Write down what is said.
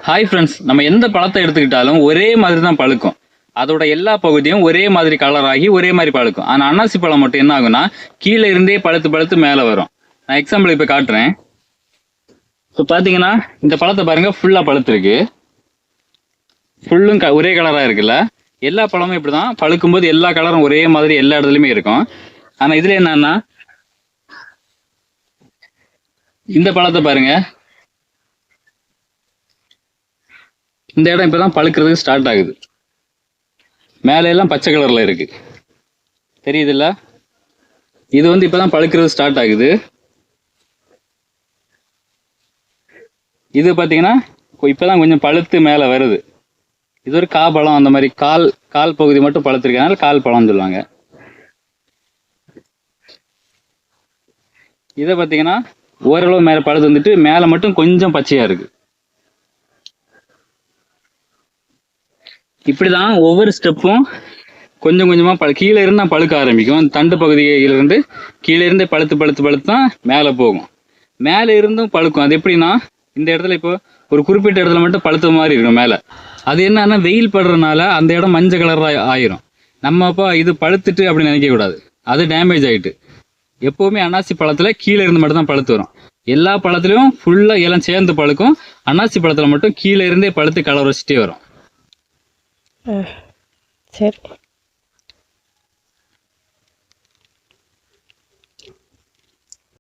Hi friends, நம்ம எந்த பழத்தை எடுத்துக்கிட்டாலும் ஒரே மாதிரி தான் பழுக்கும். அதோட எல்லா பகுதியும் ஒரே மாதிரி கலர் ஆகி ஒரே மாதிரி பழுக்கும். ஆனால் அன்னாசி பழம் மட்டும் என்ன ஆகும்னா கீழே இருந்தே பழுத்து பழுத்து மேலே வரும். நான் எக்ஸாம்பிள் இப்போ காட்டுறேன். இப்போ பார்த்தீங்கன்னா இந்த பழத்தை பாருங்க, ஃபுல்லாக பழுத்துருக்கு. ஃபுல்லும் ஒரே கலராக இருக்குல்ல. எல்லா பழமும் இப்படி தான் பழுக்கும்போது எல்லா கலரும் ஒரே மாதிரி எல்லா இடத்துலையுமே இருக்கும். ஆனால் இதில் என்னன்னா இந்த பழத்தை பாருங்க, இந்த இடம் இப்பதான் பழுக்கிறதுக்கு ஸ்டார்ட் ஆகுது. மேலே எல்லாம் பச்சை கலர்ல இருக்கு, தெரியுதுல்ல? இது வந்து இப்பதான் பழுக்கிறது ஸ்டார்ட் ஆகுது. இது பாத்தீங்கன்னா இப்பதான் கொஞ்சம் பழுத்து மேல வருது. இது ஒரு பழம், அந்த மாதிரி கால் பகுதி மட்டும் பழுத்திருக்கனால கால் பழம் சொல்லுவாங்க. இதை பாத்தீங்கன்னா ஓரளவு மேல பழுத்து வந்துட்டு மேல மட்டும் கொஞ்சம் பச்சையா இருக்கு. இப்படிதான் ஒவ்வொரு ஸ்டெப்பும் கொஞ்சம் கொஞ்சமா கீழே இருந்து தான் பழுக்க ஆரம்பிக்கும். தண்டு பகுதியிலிருந்து கீழே இருந்தே பழுத்து பழுத்து பழுத்து தான் மேலே போகும். மேலே இருந்தும் பழுக்கும். அது எப்படின்னா இந்த இடத்துல இப்போ ஒரு குறிப்பிட்ட இடத்துல மட்டும் பழுத்த மாதிரி இருக்கும் மேலே. அது என்னன்னா வெயில் படுறதுனால அந்த இடம் மஞ்சள் கலராக ஆயிரும். நம்ம அப்போ இது பழுத்துட்டு அப்படின்னு நினைக்க கூடாது, அது டேமேஜ் ஆயிட்டு. எப்பவுமே அன்னாசி பழத்துல கீழே இருந்து மட்டும் தான் பழுத்து வரும். எல்லா பழத்துலையும் ஃபுல்லா எல்லாம் சேர்ந்து பழுக்கும். அன்னாசி பழத்துல மட்டும் கீழே இருந்தே பழுத்து கலர் வச்சுட்டே வரும். சரி.